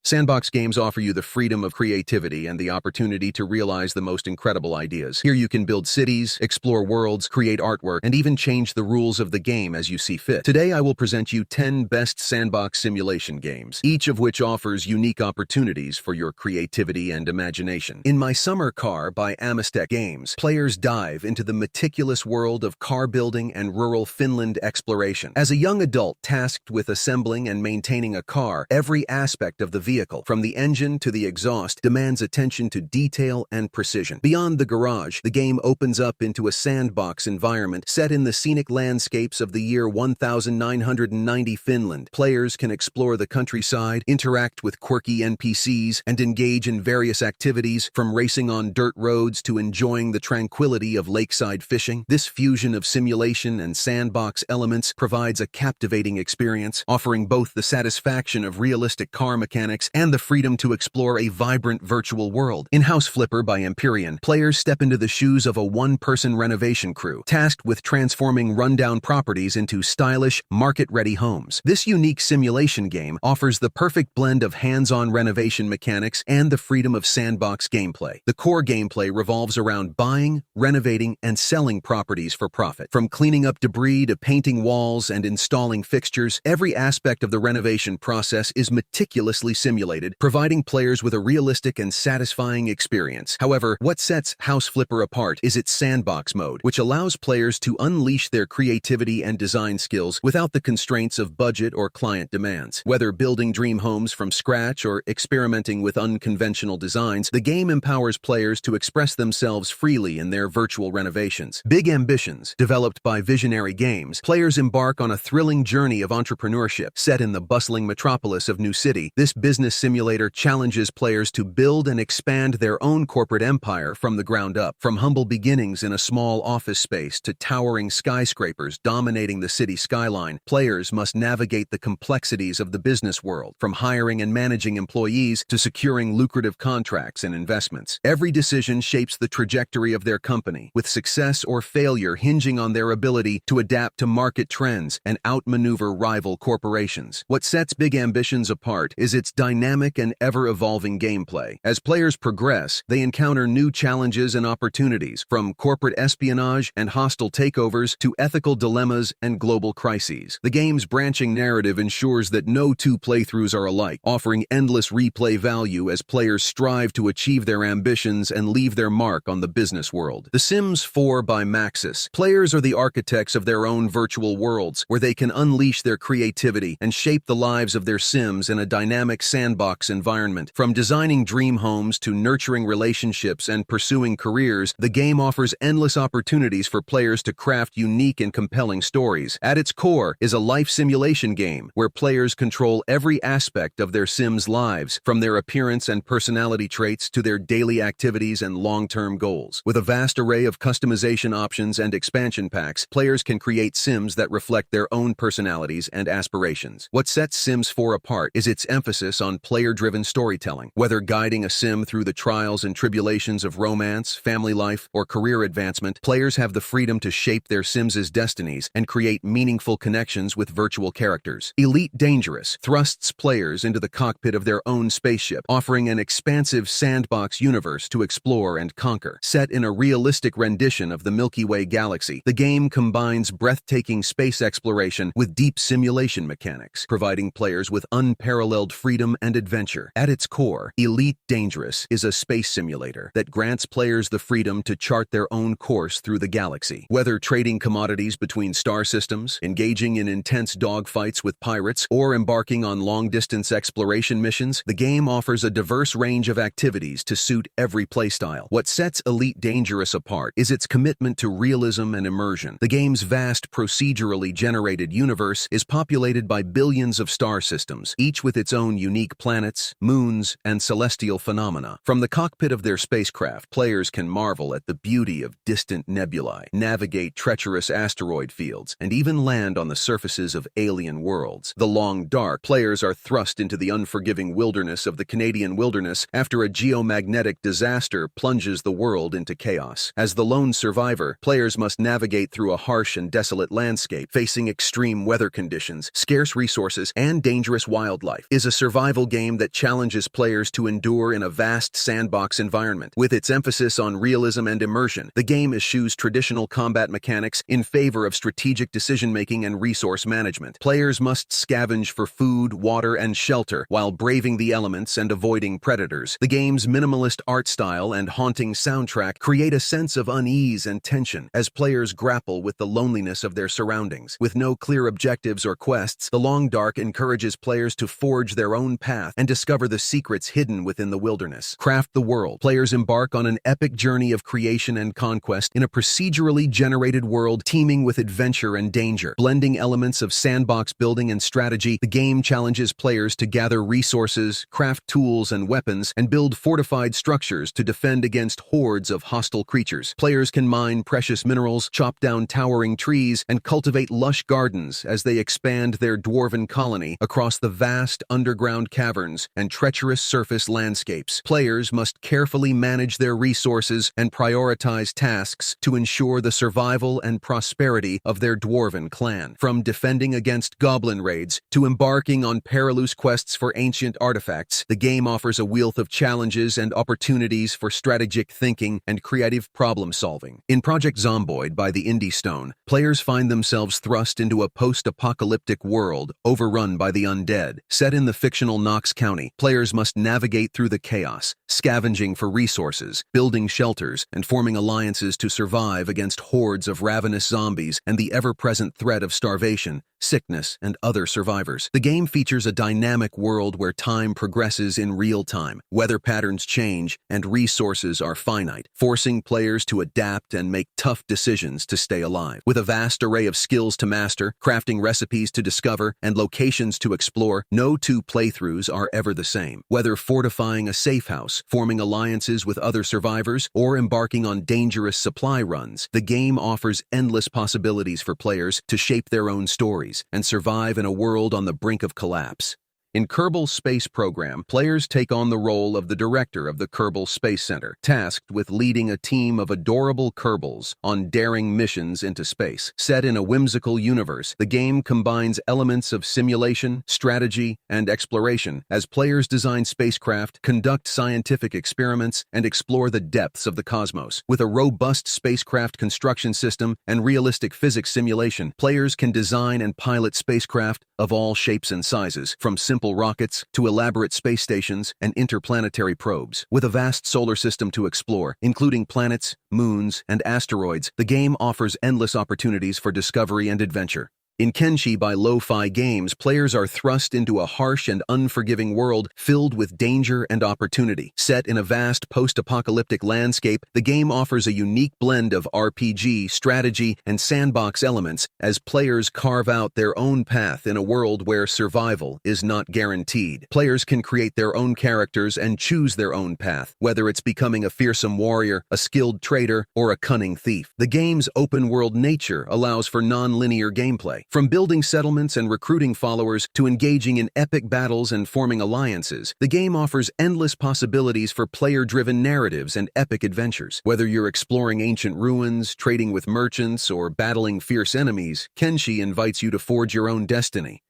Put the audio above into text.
Sandbox games offer you the freedom of creativity and the opportunity to realize the most incredible ideas. Here you can build cities, explore worlds, create artwork, and even change the rules of the game as you see fit. Today I will present you 10 best sandbox simulation games, each of which offers unique opportunities for your creativity and imagination. In My Summer Car by Amistec Games, players dive into the meticulous world of car building and rural Finland exploration. As a young adult tasked with assembling and maintaining a car, every aspect of the vehicle, from the engine to the exhaust, demands attention to detail and precision. Beyond the garage, the game opens up into a sandbox environment set in the scenic landscapes of the year 1990 Finland. Players can explore the countryside, interact with quirky NPCs, and engage in various activities, from racing on dirt roads to enjoying the tranquility of lakeside fishing. This fusion of simulation and sandbox elements provides a captivating experience, offering both the satisfaction of realistic car mechanics and the freedom to explore a vibrant virtual world. In House Flipper by Empyrean, players step into the shoes of a one-person renovation crew, tasked with transforming rundown properties into stylish, market-ready homes. This unique simulation game offers the perfect blend of hands-on renovation mechanics and the freedom of sandbox gameplay. The core gameplay revolves around buying, renovating, and selling properties for profit. From cleaning up debris to painting walls and installing fixtures, every aspect of the renovation process is meticulously simulated, providing players with a realistic and satisfying experience. However, what sets House Flipper apart is its sandbox mode, which allows players to unleash their creativity and design skills without the constraints of budget or client demands. Whether building dream homes from scratch or experimenting with unconventional designs, the game empowers players to express themselves freely in their virtual renovations. Big Ambitions, developed by Visionary Games, players embark on a thrilling journey of entrepreneurship set in the bustling metropolis of New City. This business simulator challenges players to build and expand their own corporate empire from the ground up. From humble beginnings in a small office space to towering skyscrapers dominating the city skyline, players must navigate the complexities of the business world, from hiring and managing employees to securing lucrative contracts and investments. Every decision shapes the trajectory of their company, with success or failure hinging on their ability to adapt to market trends and outmaneuver rival corporations. What sets Big Ambitions apart is its dynamic and ever-evolving gameplay. As players progress, they encounter new challenges and opportunities, from corporate espionage and hostile takeovers to ethical dilemmas and global crises. The game's branching narrative ensures that no two playthroughs are alike, offering endless replay value as players strive to achieve their ambitions and leave their mark on the business world. The Sims 4 by Maxis. Players are the architects of their own virtual worlds, where they can unleash their creativity and shape the lives of their Sims in a dynamic sandbox environment. From designing dream homes to nurturing relationships and pursuing careers, the game offers endless opportunities for players to craft unique and compelling stories. At its core is a life simulation game, where players control every aspect of their Sims' lives, from their appearance and personality traits to their daily activities and long-term goals. With a vast array of customization options and expansion packs, players can create Sims that reflect their own personalities and aspirations. What sets Sims 4 apart is its emphasis on player-driven storytelling. Whether guiding a Sim through the trials and tribulations of romance, family life, or career advancement, players have the freedom to shape their Sims' destinies and create meaningful connections with virtual characters. Elite Dangerous thrusts players into the cockpit of their own spaceship, offering an expansive sandbox universe to explore and conquer. Set in a realistic rendition of the Milky Way galaxy, the game combines breathtaking space exploration with deep simulation mechanics, providing players with unparalleled freedom and adventure. At its core, Elite Dangerous is a space simulator that grants players the freedom to chart their own course through the galaxy. Whether trading commodities between star systems, engaging in intense dogfights with pirates, or embarking on long-distance exploration missions, the game offers a diverse range of activities to suit every playstyle. What sets Elite Dangerous apart is its commitment to realism and immersion. The game's vast, procedurally generated universe is populated by billions of star systems, each with its own unique planets, moons, and celestial phenomena. From the cockpit of their spacecraft, players can marvel at the beauty of distant nebulae, navigate treacherous asteroid fields, and even land on the surfaces of alien worlds. The Long Dark, players are thrust into the unforgiving wilderness of the Canadian wilderness after a geomagnetic disaster plunges the world into chaos. As the lone survivor, players must navigate through a harsh and desolate landscape, facing extreme weather conditions, scarce resources, and dangerous wildlife. Is a survival survival game that challenges players to endure in a vast sandbox environment. With its emphasis on realism and immersion, the game eschews traditional combat mechanics in favor of strategic decision-making and resource management. Players must scavenge for food, water, and shelter while braving the elements and avoiding predators. The game's minimalist art style and haunting soundtrack create a sense of unease and tension as players grapple with the loneliness of their surroundings. With no clear objectives or quests, The Long Dark encourages players to forge their own path and discover the secrets hidden within the wilderness. Craft the World. Players embark on an epic journey of creation and conquest in a procedurally generated world teeming with adventure and danger. Blending elements of sandbox building and strategy, the game challenges players to gather resources, craft tools and weapons, and build fortified structures to defend against hordes of hostile creatures. Players can mine precious minerals, chop down towering trees, and cultivate lush gardens as they expand their dwarven colony across the vast underground caverns and treacherous surface landscapes. Players must carefully manage their resources and prioritize tasks to ensure the survival and prosperity of their dwarven clan. From defending against goblin raids to embarking on perilous quests for ancient artifacts, the game offers a wealth of challenges and opportunities for strategic thinking and creative problem-solving. In Project Zomboid by the Indie Stone, players find themselves thrust into a post-apocalyptic world overrun by the undead. Set in the fictional Knox County, players must navigate through the chaos, scavenging for resources, building shelters, and forming alliances to survive against hordes of ravenous zombies and the ever-present threat of starvation, sickness, and other survivors. The game features a dynamic world where time progresses in real time, weather patterns change, and resources are finite, forcing players to adapt and make tough decisions to stay alive. With a vast array of skills to master, crafting recipes to discover, and locations to explore, no two playthroughs are ever the same. Whether fortifying a safe house, forming alliances with other survivors, or embarking on dangerous supply runs, the game offers endless possibilities for players to shape their own stories and survive in a world on the brink of collapse. In Kerbal's space program, players take on the role of the director of the Kerbal Space Center, tasked with leading a team of adorable Kerbals on daring missions into space. Set in a whimsical universe, the game combines elements of simulation, strategy, and exploration as players design spacecraft, conduct scientific experiments, and explore the depths of the cosmos. With a robust spacecraft construction system and realistic physics simulation, players can design and pilot spacecraft of all shapes and sizes, from simple rockets to elaborate space stations and interplanetary probes. With a vast solar system to explore, including planets, moons, and asteroids, the game offers endless opportunities for discovery and adventure. In Kenshi by Lo-Fi Games, players are thrust into a harsh and unforgiving world filled with danger and opportunity. Set in a vast post-apocalyptic landscape, the game offers a unique blend of RPG, strategy, and sandbox elements as players carve out their own path in a world where survival is not guaranteed. Players can create their own characters and choose their own path, whether it's becoming a fearsome warrior, a skilled trader, or a cunning thief. The game's open-world nature allows for non-linear gameplay. From building settlements and recruiting followers to engaging in epic battles and forming alliances, the game offers endless possibilities for player-driven narratives and epic adventures. Whether you're exploring ancient ruins, trading with merchants, or battling fierce enemies, Kenshi invites you to forge your own destiny.